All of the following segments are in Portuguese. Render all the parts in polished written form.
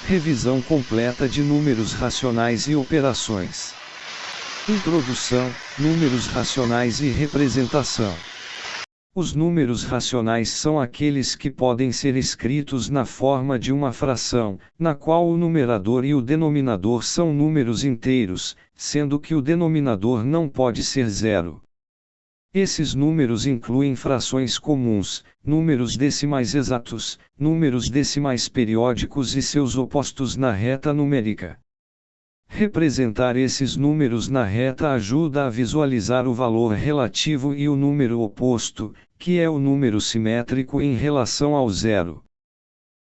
Revisão completa de números racionais e operações. Introdução, números racionais e representação. Os números racionais são aqueles que podem ser escritos na forma de uma fração, na qual o numerador e o denominador são números inteiros, sendo que o denominador não pode ser zero. Esses números incluem frações comuns, números decimais exatos, números decimais periódicos e seus opostos na reta numérica. Representar esses números na reta ajuda a visualizar o valor relativo e o número oposto, que é o número simétrico em relação ao zero.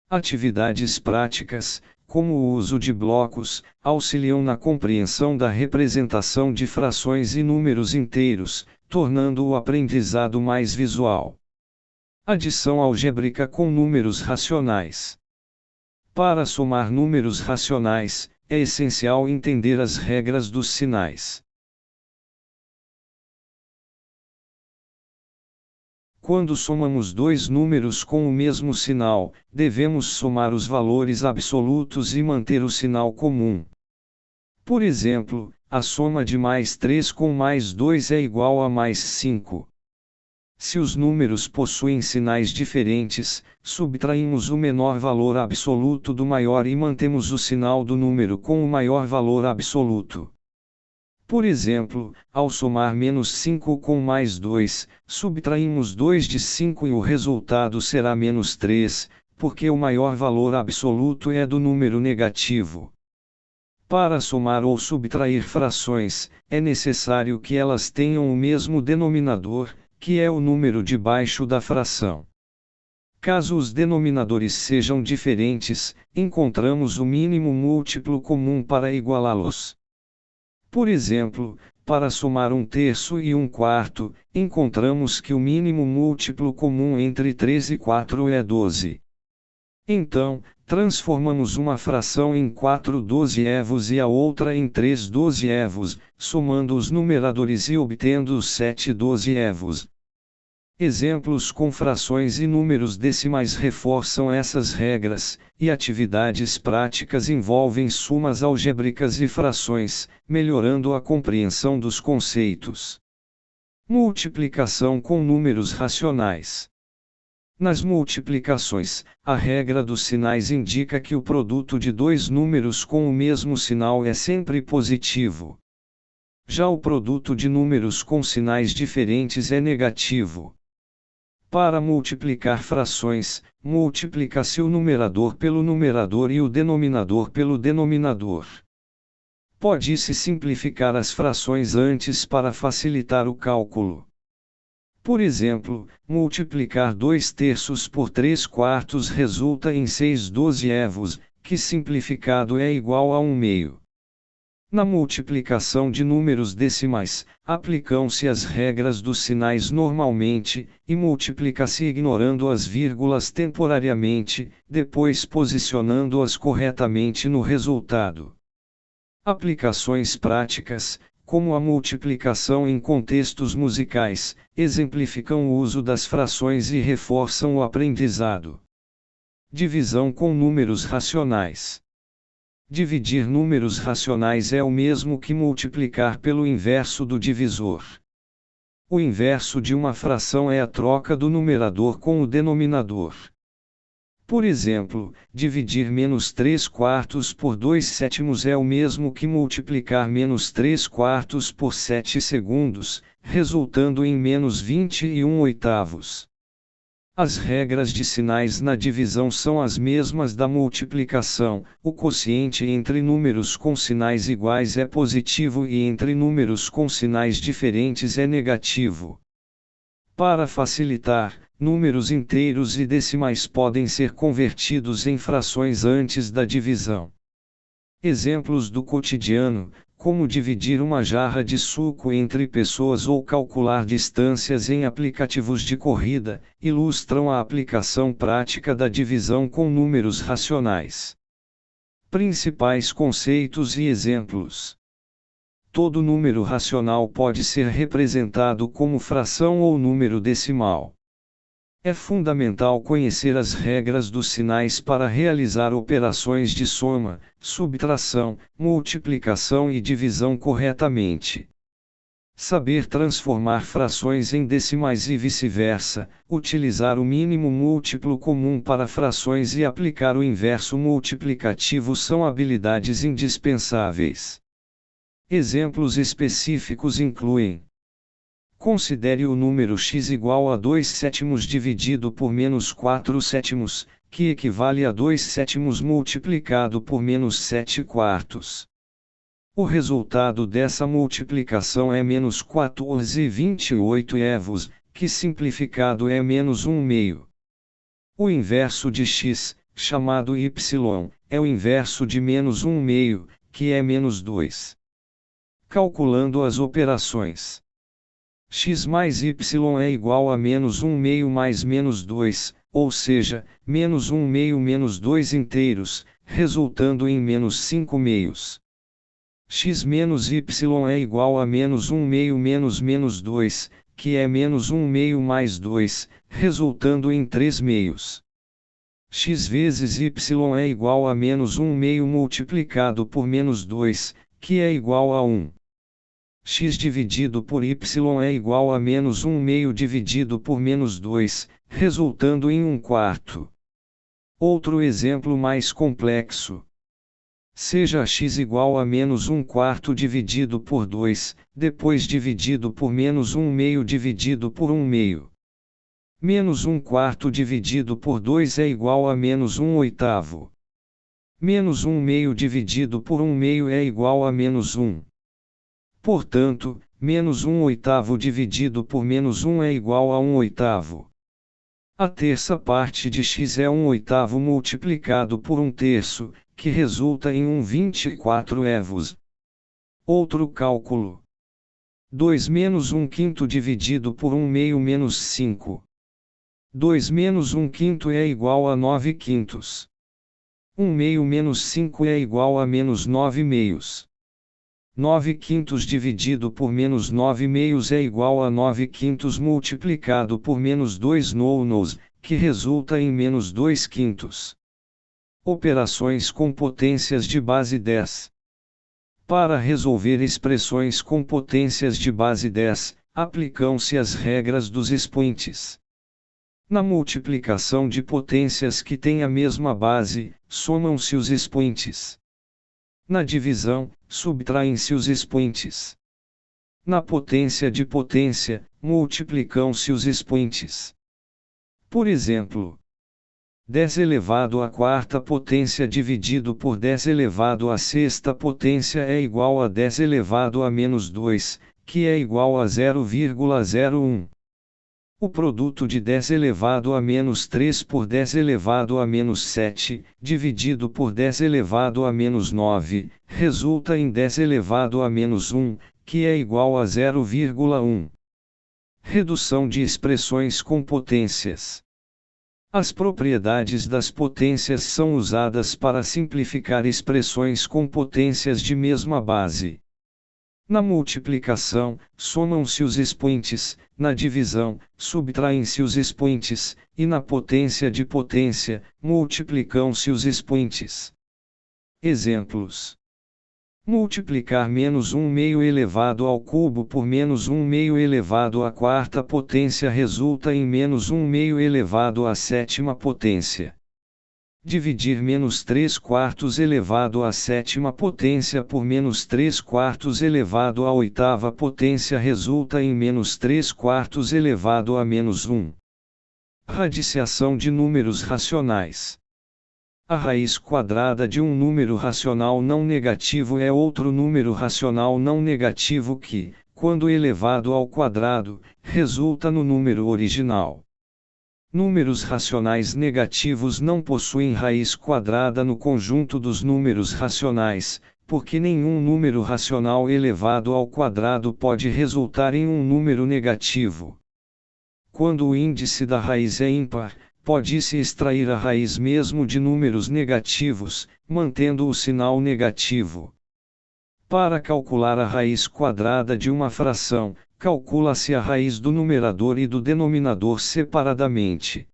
Atividades práticas, como o uso de blocos, auxiliam na compreensão da representação de frações e números inteiros, tornando o aprendizado mais visual. Adição algébrica com números racionais. Para somar números racionais, é essencial entender as regras dos sinais. Quando somamos dois números com o mesmo sinal, devemos somar os valores absolutos e manter o sinal comum. Por exemplo, a soma de mais 3 com mais 2 é igual a mais 5. Se os números possuem sinais diferentes, subtraímos o menor valor absoluto do maior e mantemos o sinal do número com o maior valor absoluto. Por exemplo, ao somar menos 5 com mais 2, subtraímos 2 de 5 e o resultado será menos 3, porque o maior valor absoluto é do número negativo. Para somar ou subtrair frações, é necessário que elas tenham o mesmo denominador, que é o número debaixo da fração. Caso os denominadores sejam diferentes, encontramos o mínimo múltiplo comum para igualá-los. Por exemplo, para somar 1/3 e 1/4, encontramos que o mínimo múltiplo comum entre 3 e 4 é 12. Então, transformamos uma fração em 4 dozeavos e a outra em 3 dozeavos, somando os numeradores e obtendo os 7 dozeavos. Exemplos com frações e números decimais reforçam essas regras, e atividades práticas envolvem somas algébricas e frações, melhorando a compreensão dos conceitos. Multiplicação com números racionais. Nas multiplicações, a regra dos sinais indica que o produto de dois números com o mesmo sinal é sempre positivo. Já o produto de números com sinais diferentes é negativo. Para multiplicar frações, multiplica-se o numerador pelo numerador e o denominador pelo denominador. Pode-se simplificar as frações antes para facilitar o cálculo. Por exemplo, multiplicar 2/3 por 3/4 resulta em 6 dozeavos, que simplificado é igual a 1/2. Na multiplicação de números decimais, aplicam-se as regras dos sinais normalmente, e multiplica-se ignorando as vírgulas temporariamente, depois posicionando-as corretamente no resultado. Aplicações práticas, como a multiplicação em contextos musicais, exemplificam o uso das frações e reforçam o aprendizado. Divisão com números racionais. Dividir números racionais é o mesmo que multiplicar pelo inverso do divisor. O inverso de uma fração é a troca do numerador com o denominador. Por exemplo, dividir menos 3/4 por 2/7 é o mesmo que multiplicar menos 3/4 por 7 segundos, resultando em menos 21/8. As regras de sinais na divisão são as mesmas da multiplicação, o quociente entre números com sinais iguais é positivo e entre números com sinais diferentes é negativo. Para facilitar, números inteiros e decimais podem ser convertidos em frações antes da divisão. Exemplos do cotidiano, como dividir uma jarra de suco entre pessoas ou calcular distâncias em aplicativos de corrida, ilustram a aplicação prática da divisão com números racionais. Principais conceitos e exemplos. Todo número racional pode ser representado como fração ou número decimal. É fundamental conhecer as regras dos sinais para realizar operações de soma, subtração, multiplicação e divisão corretamente. Saber transformar frações em decimais e vice-versa, utilizar o mínimo múltiplo comum para frações e aplicar o inverso multiplicativo são habilidades indispensáveis. Exemplos específicos incluem: considere o número x igual a 2/7 dividido por menos 4/7, que equivale a 2/7 multiplicado por menos 7/4. O resultado dessa multiplicação é menos 14/28, que simplificado é menos 1/2. O inverso de x, chamado y, é o inverso de menos 1/2, que é menos 2. Calculando as operações: x mais y é igual a menos 1/2 mais menos 2, ou seja, menos 1/2 menos 2 inteiros, resultando em menos 5/2. X menos y é igual a menos 1/2 menos menos 2, que é menos 1/2 mais 2, resultando em 3/2. X vezes y é igual a menos 1/2 multiplicado por menos 2, que é igual a 1. X dividido por y é igual a menos 1/2 dividido por menos 2, resultando em 1/4. Outro exemplo mais complexo. Seja x igual a menos 1/4 dividido por 2, depois dividido por menos 1/2 dividido por 1/2. Menos 1/4 dividido por 2 é igual a menos 1/8. Menos 1/2 dividido por 1/2 é igual a menos 1. Portanto, menos 1/8 dividido por menos 1 é igual a 1/8. A terça parte de x é 1/8 multiplicado por 1/3, que resulta em 1/24. Outro cálculo. 2 menos 1/5 dividido por 1/2 menos 5. 2 menos 1/5 é igual a 9/5. 1/2 menos 5 é igual a menos 9/2. 9/5 dividido por menos 9/2 é igual a 9/5 multiplicado por menos 2 nonos, que resulta em menos 2/5. Operações com potências de base 10. Para resolver expressões com potências de base 10, aplicam-se as regras dos expoentes. Na multiplicação de potências que têm a mesma base, somam-se os expoentes. Na divisão, subtraem-se os expoentes. Na potência de potência, multiplicam-se os expoentes. Por exemplo, 10 elevado à quarta potência dividido por 10 elevado à sexta potência é igual a 10 elevado a menos 2, que é igual a 0,01. O produto de 10 elevado a menos 3 por 10 elevado a menos 7, dividido por 10 elevado a menos 9, resulta em 10 elevado a menos 1, que é igual a 0,1. Redução de expressões com potências. As propriedades das potências são usadas para simplificar expressões com potências de mesma base. Na multiplicação, somam-se os expoentes, na divisão, subtraem-se os expoentes, e na potência de potência, multiplicam-se os expoentes. Exemplos: multiplicar menos 1/2 elevado ao cubo por menos 1/2 elevado à quarta potência resulta em menos 1/2 elevado à sétima potência. Dividir menos 3/4 elevado à sétima potência por menos 3/4 elevado à oitava potência resulta em menos 3/4 elevado a menos 1. Radiciação de números racionais. A raiz quadrada de um número racional não negativo é outro número racional não negativo que, quando elevado ao quadrado, resulta no número original. Números racionais negativos não possuem raiz quadrada no conjunto dos números racionais, porque nenhum número racional elevado ao quadrado pode resultar em um número negativo. Quando o índice da raiz é ímpar, pode-se extrair a raiz mesmo de números negativos, mantendo o sinal negativo. Para calcular a raiz quadrada de uma fração, calcula-se a raiz do numerador e do denominador separadamente.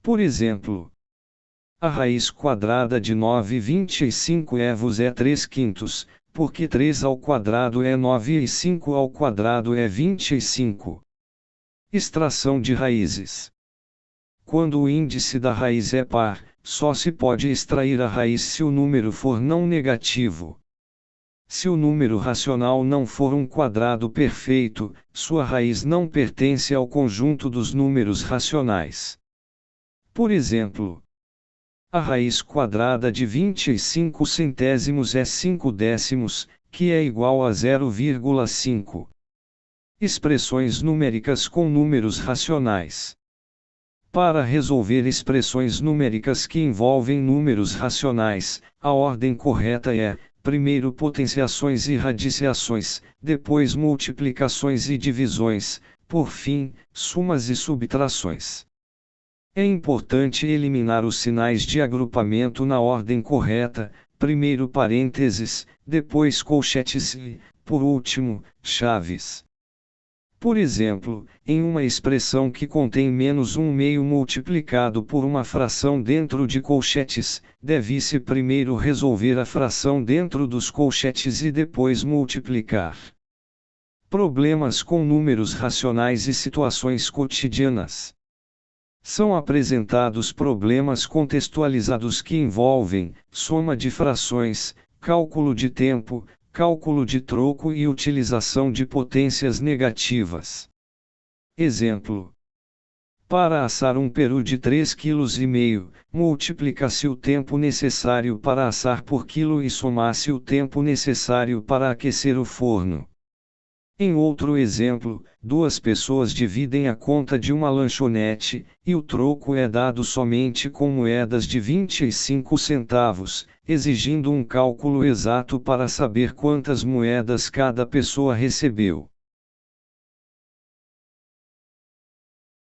Por exemplo, a raiz quadrada de 9,25 evos é 3/5, porque 3 ao quadrado é 9 e 5 ao quadrado é 25. Extração de raízes. Quando o índice da raiz é par, só se pode extrair a raiz se o número for não negativo. Se o número racional não for um quadrado perfeito, sua raiz não pertence ao conjunto dos números racionais. Por exemplo, a raiz quadrada de 25 centésimos é 5 décimos, que é igual a 0,5. Expressões numéricas com números racionais. Para resolver expressões numéricas que envolvem números racionais, a ordem correta é: primeiro potenciações e radiciações, depois multiplicações e divisões, por fim, somas e subtrações. É importante eliminar os sinais de agrupamento na ordem correta, primeiro parênteses, depois colchetes e, por último, chaves. Por exemplo, em uma expressão que contém -1/2 multiplicado por uma fração dentro de colchetes, deve-se primeiro resolver a fração dentro dos colchetes e depois multiplicar. Problemas com números racionais e situações cotidianas. São apresentados problemas contextualizados que envolvem soma de frações, cálculo de tempo, cálculo de troco e utilização de potências negativas. Exemplo: para assar um peru de 3,5 kg, multiplica-se o tempo necessário para assar por quilo e soma-se o tempo necessário para aquecer o forno. Em outro exemplo, duas pessoas dividem a conta de uma lanchonete, e o troco é dado somente com moedas de 25 centavos, exigindo um cálculo exato para saber quantas moedas cada pessoa recebeu.